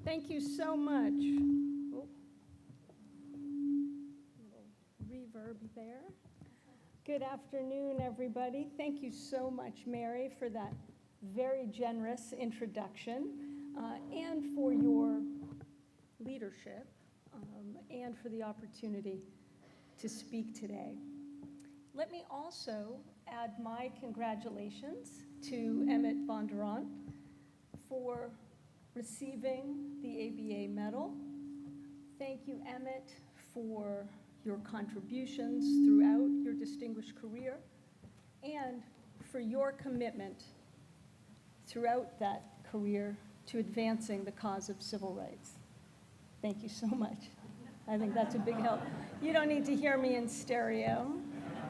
Thank you so much. Oh, little reverb there. Good afternoon, everybody. Thank you so much, Mary, for that very generous introduction and for your leadership and for the opportunity to speak today. Let me also add my congratulations to Emmett Bondurant for receiving the ABA medal. Thank you, Emmett, for your contributions throughout your distinguished career and for your commitment throughout that career to advancing the cause of civil rights. Thank you so much. I think that's a big help. You don't need to hear me in stereo.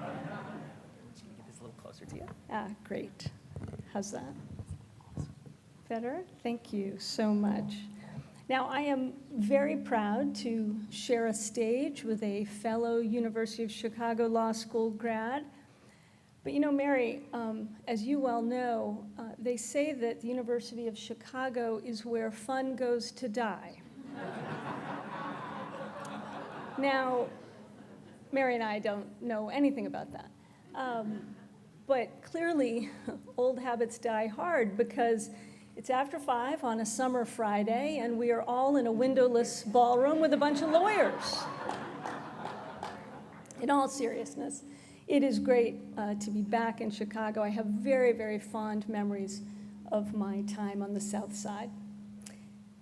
Let me get this a little closer to you. Great. How's that? Better? Thank you so much. Now, I am very proud to share a stage with a fellow University of Chicago Law School grad. But you know, Mary, as you well know, they say that the University of Chicago is where fun goes to die. Now, Mary and I don't know anything about that. But clearly, old habits die hard because it's after 5 on a summer Friday, and we are all in a windowless ballroom with a bunch of lawyers. In all seriousness, it is great to be back in Chicago. I have very, very fond memories of my time on the South Side.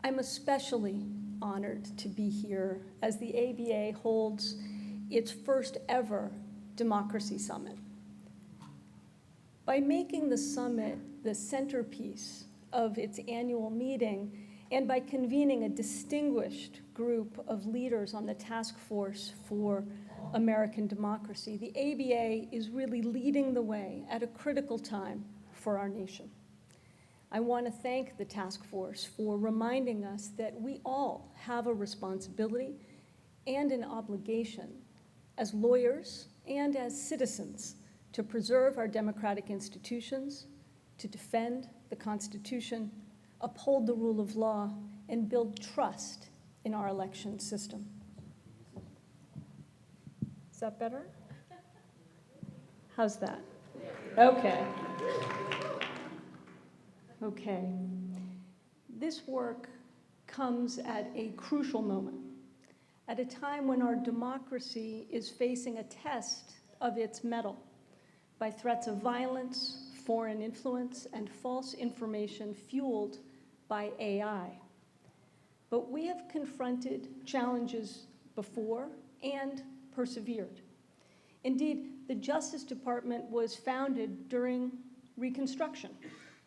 I'm especially honored to be here as the ABA holds its first ever Democracy Summit. By making the summit the centerpiece of its annual meeting, and by convening a distinguished group of leaders on the task force for American democracy, the ABA is really leading the way at a critical time for our nation. I want to thank the task force for reminding us that we all have a responsibility and an obligation as lawyers and as citizens to preserve our democratic institutions, to defend the Constitution, uphold the rule of law, and build trust in our election system. Is that better? How's that? Okay. Okay. This work comes at a crucial moment, at a time when our democracy is facing a test of its mettle by threats of violence, foreign influence, and false information fueled by AI. But we have confronted challenges before and persevered. Indeed, the Justice Department was founded during Reconstruction,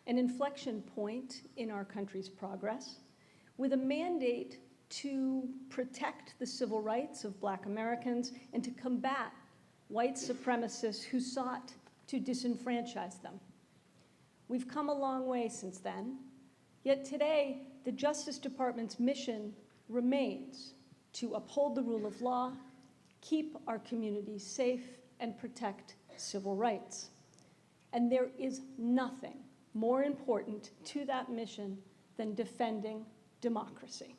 an inflection point in our country's progress, with a mandate to protect the civil rights of Black Americans and to combat white supremacists who sought to disenfranchise them. We've come a long way since then, yet today, the Justice Department's mission remains to uphold the rule of law, keep our communities safe, and protect civil rights. And there is nothing more important to that mission than defending democracy.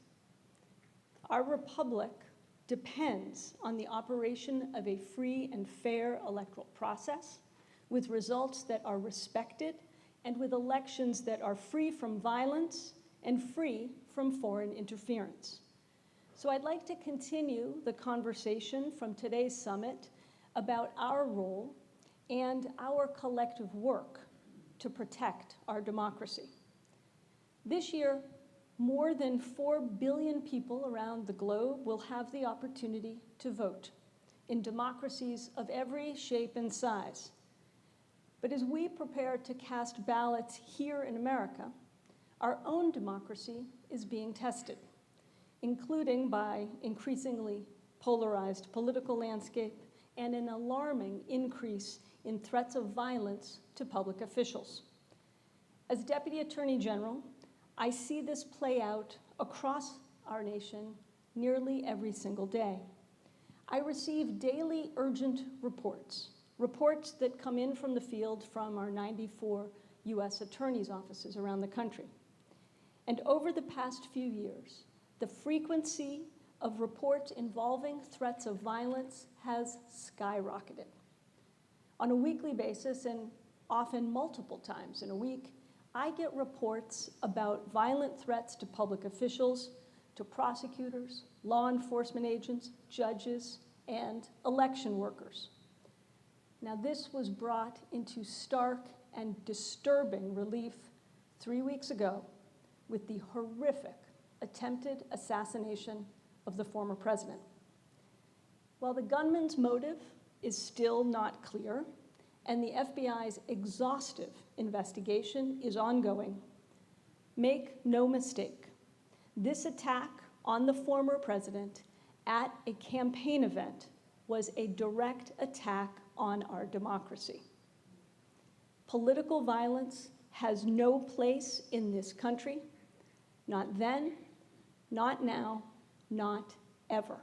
Our republic depends on the operation of a free and fair electoral process with results that are respected and with elections that are free from violence and free from foreign interference. So I'd like to continue the conversation from today's summit about our role and our collective work to protect our democracy. This year, more than 4 billion people around the globe will have the opportunity to vote in democracies of every shape and size. But as we prepare to cast ballots here in America, our own democracy is being tested, including by increasingly polarized political landscape and an alarming increase in threats of violence to public officials. As Deputy Attorney General, I see this play out across our nation nearly every single day. I receive daily urgent reports that come in from the field from our 94 U.S. attorneys' offices around the country. And over the past few years, the frequency of reports involving threats of violence has skyrocketed. On a weekly basis, and often multiple times in a week, I get reports about violent threats to public officials, to prosecutors, law enforcement agents, judges, and election workers. Now, this was brought into stark and disturbing relief 3 weeks ago with the horrific attempted assassination of the former president. While the gunman's motive is still not clear, and the FBI's exhaustive investigation is ongoing, make no mistake, this attack on the former president at a campaign event was a direct attack on our democracy. Political violence has no place in this country, not then, not now, not ever.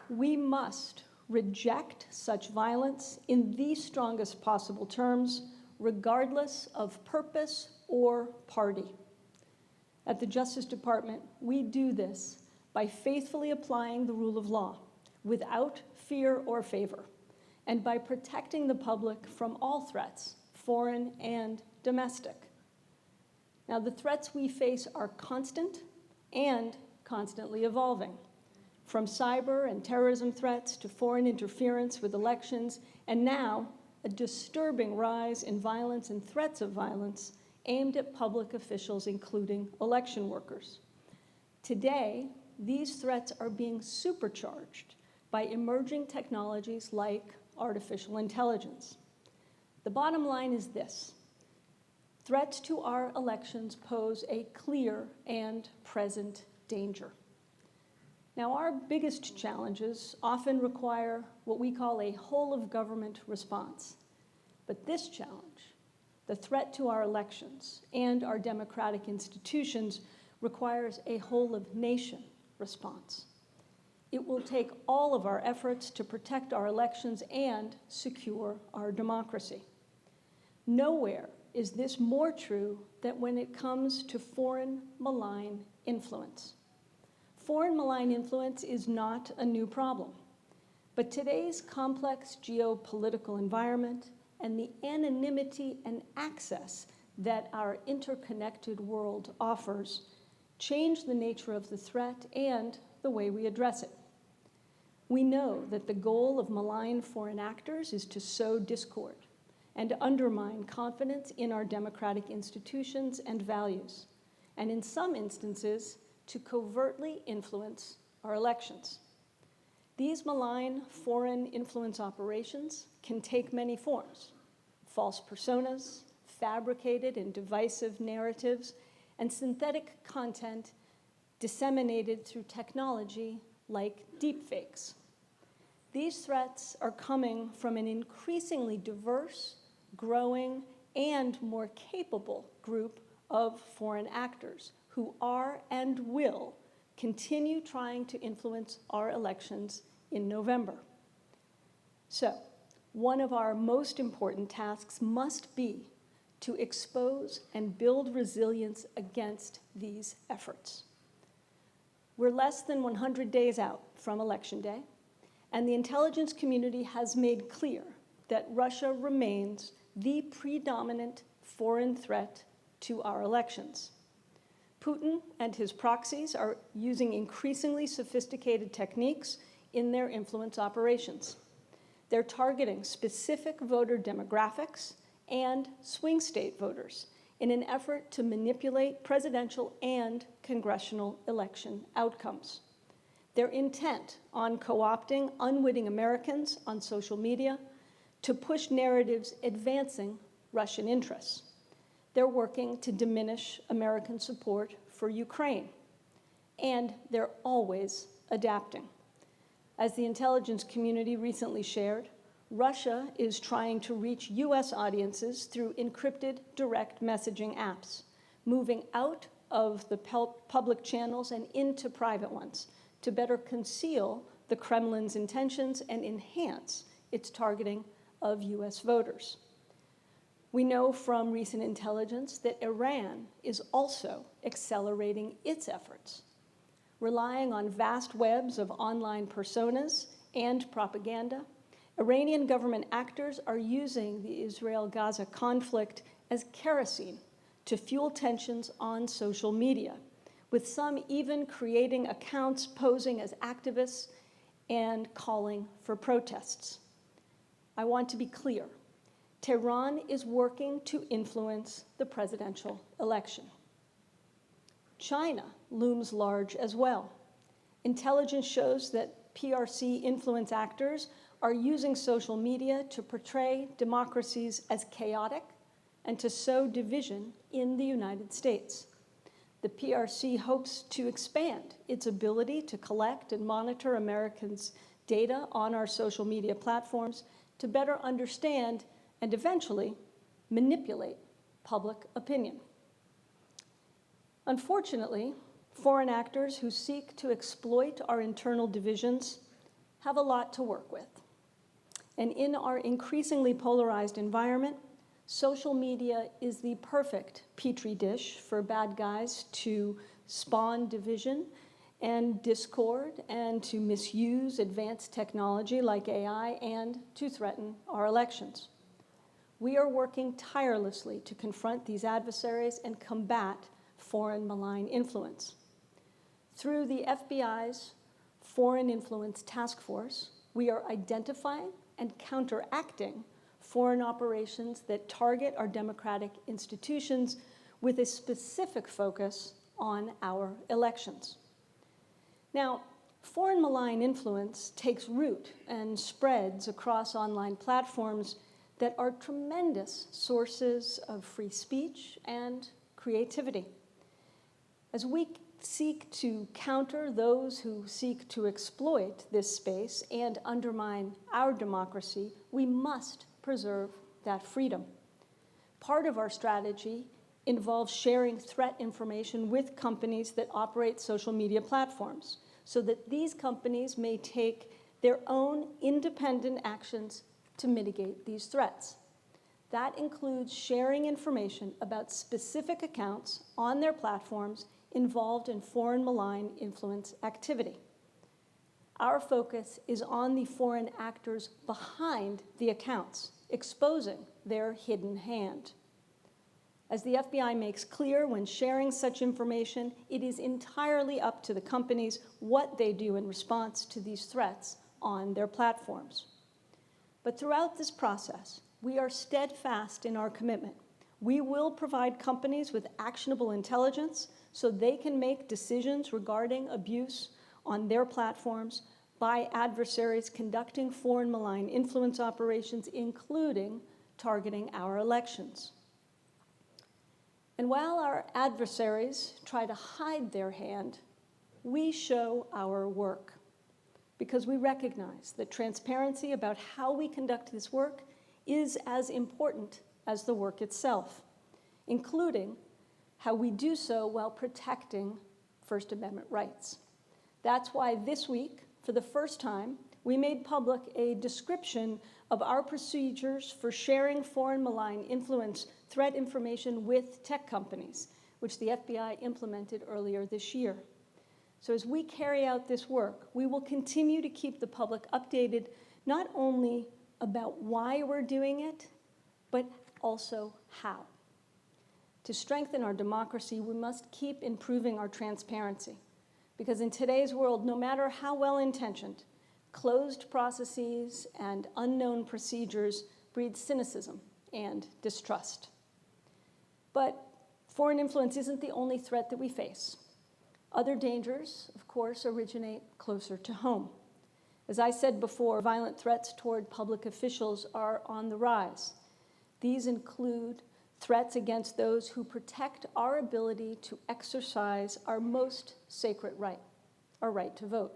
We must reject such violence in the strongest possible terms, regardless of purpose or party. At the Justice Department, we do this by faithfully applying the rule of law without fear or favor, and by protecting the public from all threats, foreign and domestic. Now, the threats we face are constant and constantly evolving, from cyber and terrorism threats to foreign interference with elections, and now a disturbing rise in violence and threats of violence aimed at public officials, including election workers. Today, these threats are being supercharged by emerging technologies like artificial intelligence. The bottom line is this: threats to our elections pose a clear and present danger. Now, our biggest challenges often require what we call a whole-of-government response. But this challenge, the threat to our elections and our democratic institutions, requires a whole-of-nation response. It will take all of our efforts to protect our elections and secure our democracy. Nowhere is this more true than when it comes to foreign malign influence. Foreign malign influence is not a new problem, but today's complex geopolitical environment and the anonymity and access that our interconnected world offers change the nature of the threat and the way we address it. We know that the goal of malign foreign actors is to sow discord and undermine confidence in our democratic institutions and values, and in some instances, to covertly influence our elections. These malign foreign influence operations can take many forms: false personas, fabricated and divisive narratives, and synthetic content disseminated through technology like deepfakes. These threats are coming from an increasingly diverse, growing, and more capable group of foreign actors who are and will continue trying to influence our elections in November. So, one of our most important tasks must be to expose and build resilience against these efforts. We're less than 100 days out from Election Day, and the intelligence community has made clear that Russia remains the predominant foreign threat to our elections. Putin and his proxies are using increasingly sophisticated techniques in their influence operations. They're targeting specific voter demographics and swing state voters in an effort to manipulate presidential and congressional election outcomes. They're intent on co-opting unwitting Americans on social media to push narratives advancing Russian interests. They're working to diminish American support for Ukraine, and they're always adapting. As the intelligence community recently shared, Russia is trying to reach US audiences through encrypted direct messaging apps, moving out of the public channels and into private ones to better conceal the Kremlin's intentions and enhance its targeting of US voters. We know from recent intelligence that Iran is also accelerating its efforts, relying on vast webs of online personas and propaganda. Iranian government actors are using the Israel-Gaza conflict as kerosene to fuel tensions on social media, with some even creating accounts posing as activists and calling for protests. I want to be clear. Tehran is working to influence the presidential election. China looms large as well. Intelligence shows that PRC influence actors are using social media to portray democracies as chaotic and to sow division in the United States. The PRC hopes to expand its ability to collect and monitor Americans' data on our social media platforms to better understand and eventually manipulate public opinion. Unfortunately, foreign actors who seek to exploit our internal divisions have a lot to work with. And in our increasingly polarized environment, social media is the perfect petri dish for bad guys to spawn division and discord and to misuse advanced technology like AI and to threaten our elections. We are working tirelessly to confront these adversaries and combat foreign malign influence. Through the FBI's Foreign Influence Task Force, we are identifying and counteracting foreign operations that target our democratic institutions with a specific focus on our elections. Now, foreign malign influence takes root and spreads across online platforms that are tremendous sources of free speech and creativity. As we seek to counter those who seek to exploit this space and undermine our democracy, we must preserve that freedom. Part of our strategy involves sharing threat information with companies that operate social media platforms so that these companies may take their own independent actions to mitigate these threats. That includes sharing information about specific accounts on their platforms involved in foreign malign influence activity. Our focus is on the foreign actors behind the accounts, exposing their hidden hand. As the FBI makes clear when sharing such information, it is entirely up to the companies what they do in response to these threats on their platforms. But throughout this process, we are steadfast in our commitment. We will provide companies with actionable intelligence so they can make decisions regarding abuse on their platforms by adversaries conducting foreign malign influence operations, including targeting our elections. And while our adversaries try to hide their hand, we show our work, because we recognize that transparency about how we conduct this work is as important as the work itself, including how we do so while protecting First Amendment rights. That's why this week, for the first time, we made public a description of our procedures for sharing foreign malign influence threat information with tech companies, which the FBI implemented earlier this year. So as we carry out this work, we will continue to keep the public updated not only about why we're doing it, but also how. To strengthen our democracy, we must keep improving our transparency, because in today's world, no matter how well-intentioned, closed processes and unknown procedures breed cynicism and distrust. But foreign influence isn't the only threat that we face. Other dangers, of course, originate closer to home. As I said before, violent threats toward public officials are on the rise. These include threats against those who protect our ability to exercise our most sacred right, our right to vote.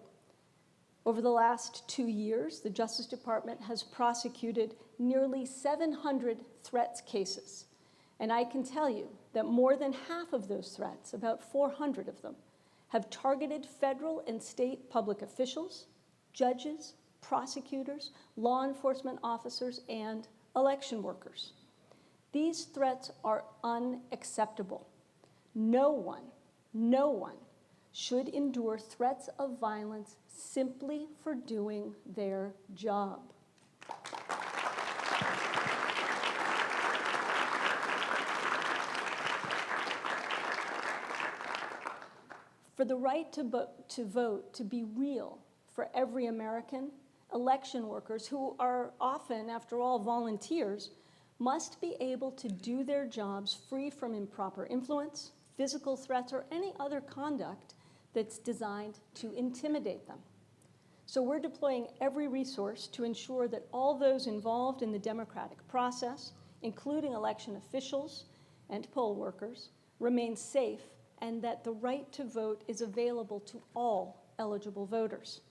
Over the last 2 years, the Justice Department has prosecuted nearly 700 threats cases. And I can tell you that more than half of those threats, about 400 of them, have targeted federal and state public officials, judges, prosecutors, law enforcement officers, and election workers. These threats are unacceptable. No one should endure threats of violence simply for doing their job. For the right to vote to be real for every American, election workers, who are often, after all, volunteers, must be able to do their jobs free from improper influence, physical threats, or any other conduct that's designed to intimidate them. So we're deploying every resource to ensure that all those involved in the democratic process, including election officials and poll workers, remain safe, and that the right to vote is available to all eligible voters.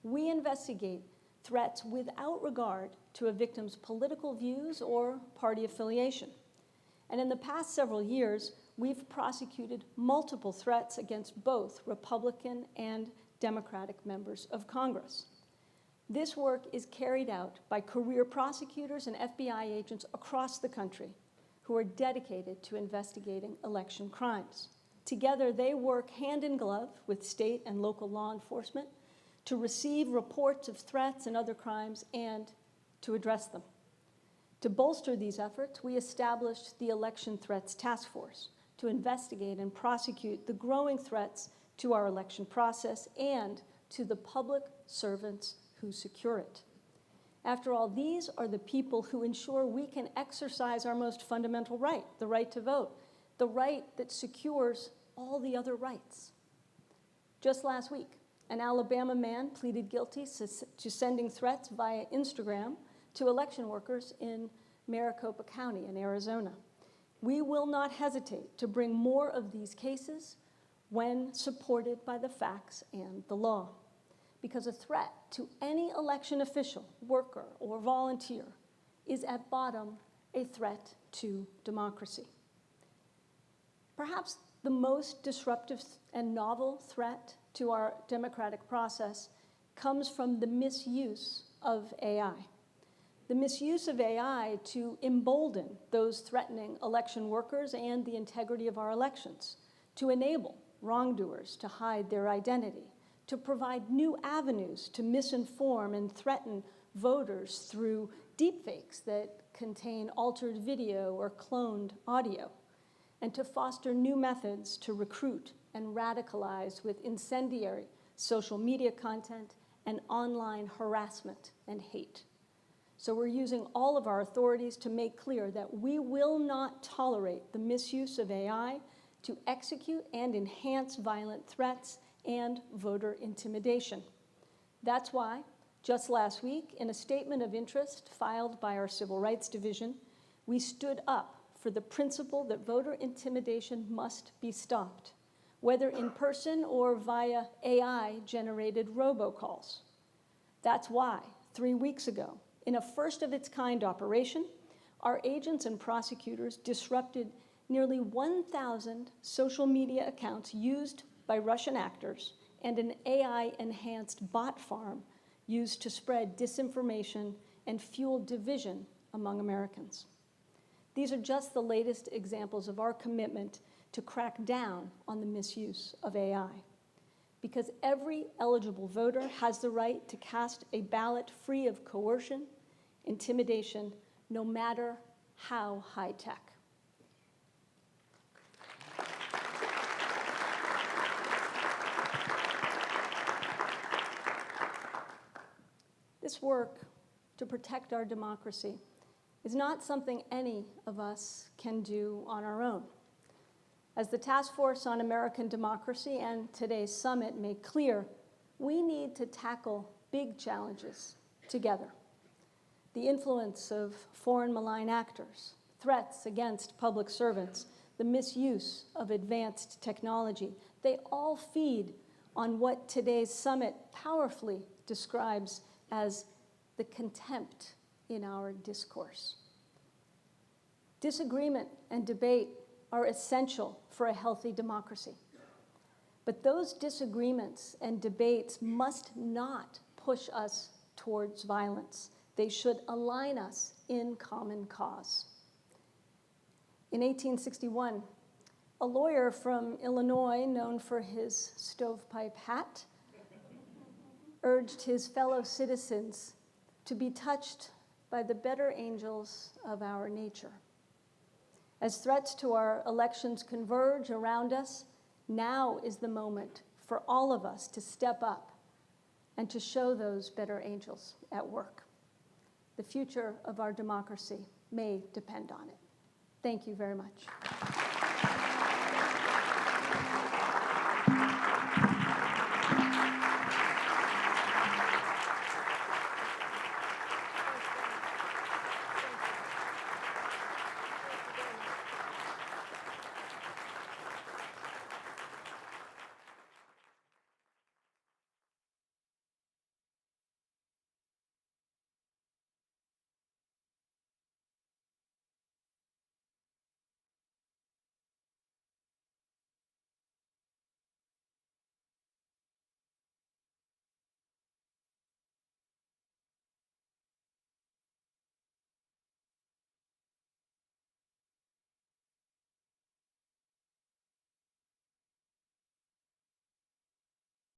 We investigate threats without regard to a victim's political views or party affiliation. And in the past several years, we've prosecuted multiple threats against both Republican and Democratic members of Congress. This work is carried out by career prosecutors and FBI agents across the country who are dedicated to investigating election crimes. Together, they work hand in glove with state and local law enforcement to receive reports of threats and other crimes and to address them. To bolster these efforts, we established the Election Threats Task Force to investigate and prosecute the growing threats to our election process and to the public servants who secure it. After all, these are the people who ensure we can exercise our most fundamental right, the right to vote, the right that secures all the other rights. Just last week, an Alabama man pleaded guilty to sending threats via Instagram to election workers in Maricopa County in Arizona. We will not hesitate to bring more of these cases when supported by the facts and the law, because a threat to any election official, worker, or volunteer is at bottom a threat to democracy. Perhaps the most disruptive and novel threat to our democratic process comes from the misuse of AI. The misuse of AI to embolden those threatening election workers and the integrity of our elections, to enable wrongdoers to hide their identity, to provide new avenues to misinform and threaten voters through deepfakes that contain altered video or cloned audio, and to foster new methods to recruit and radicalize with incendiary social media content and online harassment and hate. So we're using all of our authorities to make clear that we will not tolerate the misuse of AI to execute and enhance violent threats and voter intimidation. That's why, just last week, in a statement of interest filed by our Civil Rights Division, we stood up for the principle that voter intimidation must be stopped, whether in person or via AI-generated robocalls. That's why, 3 weeks ago, in a first-of-its-kind operation, our agents and prosecutors disrupted nearly 1,000 social media accounts used by Russian actors and an AI-enhanced bot farm used to spread disinformation and fuel division among Americans. These are just the latest examples of our commitment to crack down on the misuse of AI, because every eligible voter has the right to cast a ballot free of coercion, intimidation, no matter how high-tech. This work to protect our democracy is not something any of us can do on our own. As the Task Force on American Democracy and today's summit make clear, we need to tackle big challenges together. The influence of foreign malign actors, threats against public servants, the misuse of advanced technology, they all feed on what today's summit powerfully describes as the contempt in our discourse. Disagreement and debate are essential for a healthy democracy. But those disagreements and debates must not push us towards violence. They should align us in common cause. In 1861, a lawyer from Illinois, known for his stovepipe hat, urged his fellow citizens to be touched by the better angels of our nature. As threats to our elections converge around us, now is the moment for all of us to step up and to show those better angels at work. The future of our democracy may depend on it. Thank you very much.